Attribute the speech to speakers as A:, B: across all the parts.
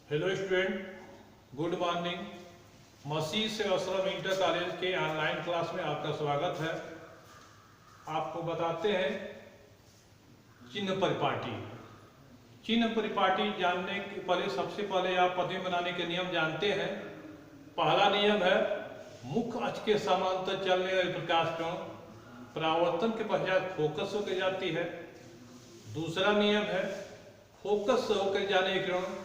A: Hello student, good morning. मसीह से असरम इंटर कॉलेज के ऑनलाइन क्लास में आपका स्वागत है। आपको बताते हैं चिन्ह परिपाटी। चिन्ह परिपाटी जानने के पहले सबसे पहले आप पदवी बनाने के नियम जानते हैं। पहला नियम है मुख्य अक्ष के समांतर चलने वाली प्रकाश किरण परावर्तन के पश्चात फोकस होकर जाती है। दूसरा नियम है फोकस से होकर जाने किरण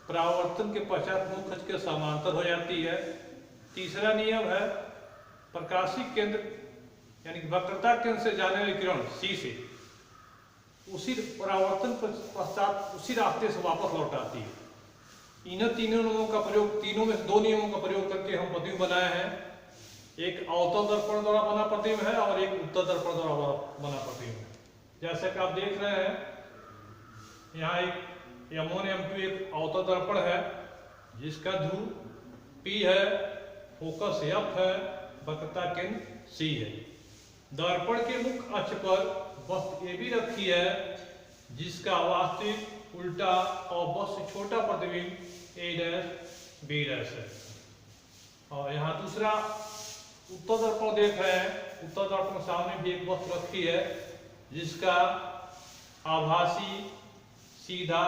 A: परावर्तन के पश्चात मुख्य अक्ष के समांतर हो जाती है। तीसरा नियम है प्रकाशीय केंद्र यानी वक्रता केंद्र से जाने वाली किरण सी से उसी परावर्तन पश्चात उसी रास्ते से वापस लौट आती है। इन तीनों नियमों का प्रयोग, तीनों में दो नियमों का प्रयोग करके हम प्रतिबिंब बनाए हैं। एक अवतल दर्पण द्वारा बना प्रतिबिंब है और एक उत्तल दर्पण द्वारा बना प्रतिबिंब है। जैसे कि आप देख रहे हैं, यहाँ एक M1 M2 एक अवतल दर्पण है जिसका ध्रुव P है, फोकस F है, वक्रता केंद्र C है। दर्पण के मुख्य अक्ष पर वस्तु AB रखी है जिसका वास्तविक, उल्टा और वस्तु छोटा प्रतिबिंब A' B' है। और यहाँ दूसरा उत्तल दर्पण देख रहे हैं। उत्तल दर्पण के सामने भी एक वस्तु रखी है जिसका आभासी, सीधा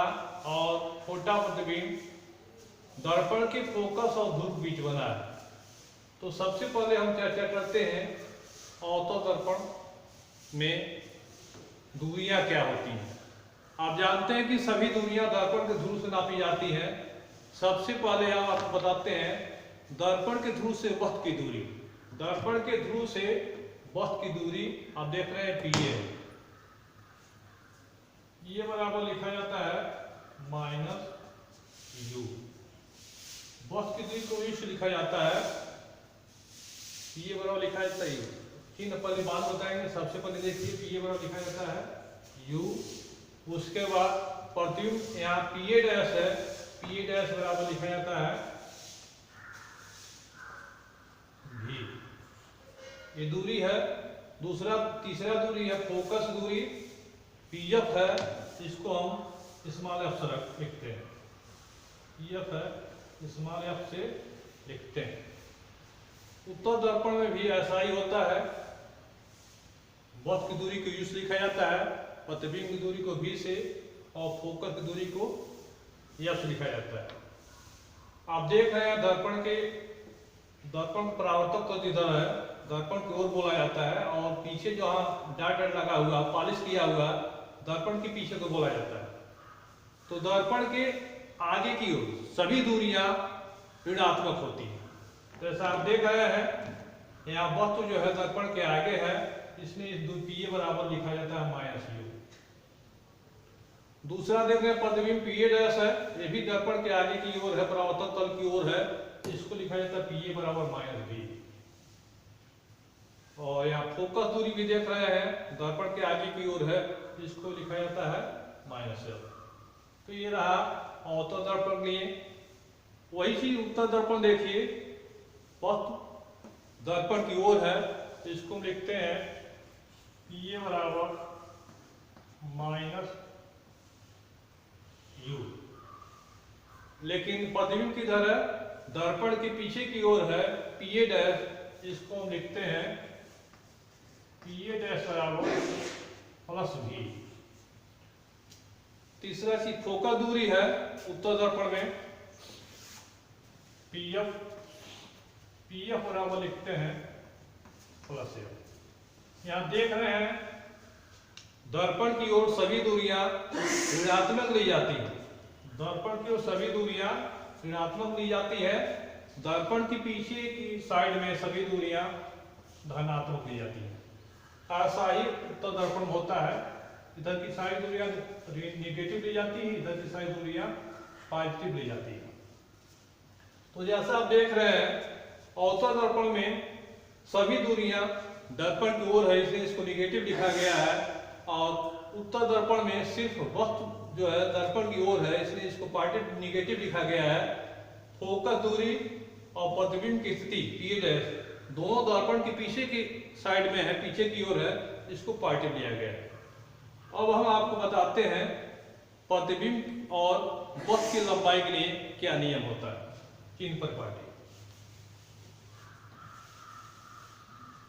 A: और छोटा प्रतिबिंब दर्पण के फोकस और ध्रुव बीच बना है। तो सबसे पहले हम चर्चा करते हैं अवतल दर्पण में दूरियां क्या होती हैं। आप जानते हैं कि सभी दूरियां दर्पण के ध्रुव से नापी जाती हैं। सबसे पहले हम आपको बताते हैं दर्पण के ध्रुव से वस्तु की दूरी। दर्पण के ध्रुव से वस्तु की दूरी आप देख रहे हैं PA है। ये बराबर लिखा जाता है -u। वस्तु की दूरी को इस लिखा जाता है, ये बराबर लिखा जाता है u। चिन्ह पहले बात बताएंगे। सबसे पहले देखिए ये बराबर लिखा जाता है u। उसके बाद प्रतिबिंब यहाँ PA' है, PA' बराबर लिखा जाता है v। ये दूरी है। तीसरा दूरी है फोकस दूरी PF है, इसको हम स्मॉल f से लिखते हैं। PF है, स्मॉल f से लिखते हैं। उत्तल दर्पण में भी ऐसा ही होता है। वस्तु की दूरी को u से लिखा जाता है, प्रतिबिंब की दूरी को v से और फोकस की दूरी को f से लिखा जाता है। आप देख रहे हैं दर्पण परावर्तक तो इधर है, दर्पण की ओर बोला जाता है, और पीछे जो डाट लगा हुआ, पॉलिश किया हुआ दर्पण के पीछे को बोला जाता है। तो दर्पण के आगे की ओर सभी दूरियां ऋणात्मक होती हैं। जैसा आप देख रहे हैं यहाँ वस्तु जो है दर्पण के आगे है, इसलिए इस PA बराबर लिखा जाता है -u। दूसरा देख रहे हैं प्रतिबिंब PA' है, ये भी दर्पण के आगे की ओर है, परावर्तक तल की ओर है, इसको लिखा जाता है PA बराबर -v। और यहाँ फोकस दूरी भी देख रहे हैं, दर्पण के आगे की ओर है, इसको लिखा जाता है -f। तो ये रहा अवतल दर्पण के लिए। वही चीज उत्तल दर्पण देखिए, वस्तु दर्पण की ओर है, इसको हम लिखते हैं PA बराबर -u। लेकिन प्रतिबिंब किधर है, दर्पण के पीछे की ओर है, PA', इसको हम लिखते हैं PA' बराबर +v। तीसरा चीज फोकस दूरी है उत्तल दर्पण में, PF बराबर लिखते हैं +f। यहाँ देख रहे हैं दर्पण की ओर सभी दूरियां ऋणात्मक ली जाती है। दर्पण की ओर सभी दूरियां ऋणात्मक ली जाती है। दर्पण के पीछे की साइड में सभी दूरियां धनात्मक ली जाती है। ऐसा ही उत्तल दर्पण होता है। इधर की सारी दूरियां नेगेटिव ली जाती है, इधर की सारी दूरियां पॉजिटिव ली जाती है। तो जैसा आप देख रहे हैं अवतल दर्पण में सभी दूरियां दर्पण की ओर है, इसलिए इसको नेगेटिव लिखा गया है। और उत्तल दर्पण में सिर्फ वस्तु जो है दर्पण की ओर है, इसलिए इसको पॉजिटिव नेगेटिव लिखा गया है। फोकस दूरी और प्रतिबिंब की स्थिति PA' दोनों दर्पण के पीछे की साइड में है, पीछे की ओर है, इसको पॉजिटिव लिया गया है। अब हम आपको बताते हैं प्रतिबिंब और वक्त की लंबाई के लिए क्या नियम होता है चिन्ह परिपाटी।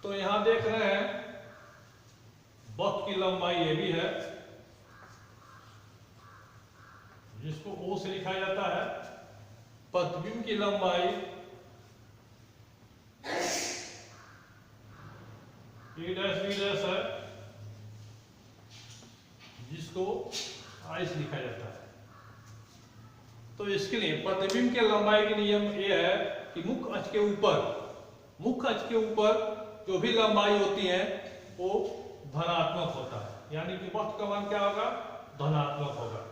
A: तो यहां देख रहे हैं वक्त की लंबाई ये भी है, जिसको ओ से लिखा जाता है। प्रतिबिंब की लंबाई ए डैश बी डैश है, जिसको आई से लिखा जाता है। तो इसके लिए प्रतिबिंब के लंबाई के नियम ये है कि मुख्य अक्ष के ऊपर जो भी लंबाई होती है वो धनात्मक होता है, यानी कि वक्त का मान क्या होगा, धनात्मक होगा।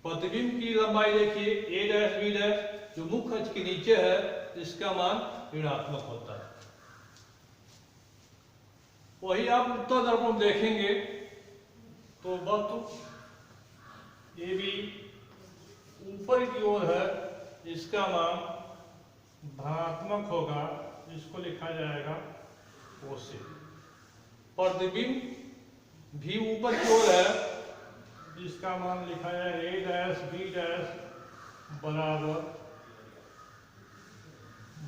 A: प्रतिबिंब की लंबाई देखिए ए डैश बी डैश, जो मुख्य अक्ष के नीचे है इसका मान ऋणात्मक होता है। वही आप उत्तर दर्पण देखेंगे तो वक्त ये भी ऊपर की ओर है, इसका मान धनात्मक होगा, इसको लिखा जाएगा ओ से। प्रतिबिंब भी ऊपर की ओर है, जिसका मान लिखा जाएगा ए डैश बी डैश बराबर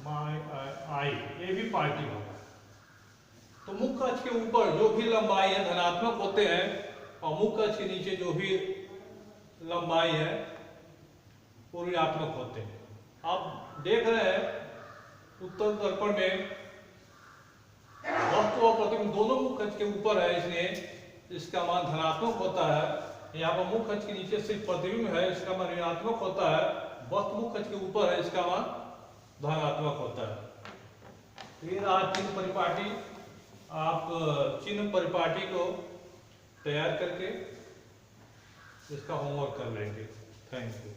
A: आई, ये भी पॉजिटिव होगा। तो मुख्य अक्ष के ऊपर जो भी लंबाई है धनात्मक होते हैं, और मुख्य अक्ष के नीचे जो भी लंबाई है वो ऋणात्मक होते हैं। आप देख रहे हैं उत्तर दर्पण में वक्त और प्रतिबिंब दोनों मुख्य अक्ष के ऊपर है, इसलिए इसका मान धनात्मक होता है। यहाँ पर मुख्य अक्ष के नीचे सिर्फ प्रतिबिंब है, इसका मान ऋणात्मक होता है। वक्त मुख्य अक्ष के ऊपर है, इसका मान धनात्मक होता है। फिर आज चिन्ह परिपाटी, आप चिन्ह परिपाटी को तैयार करके इसका होमवर्क कर लेंगे। Thank you.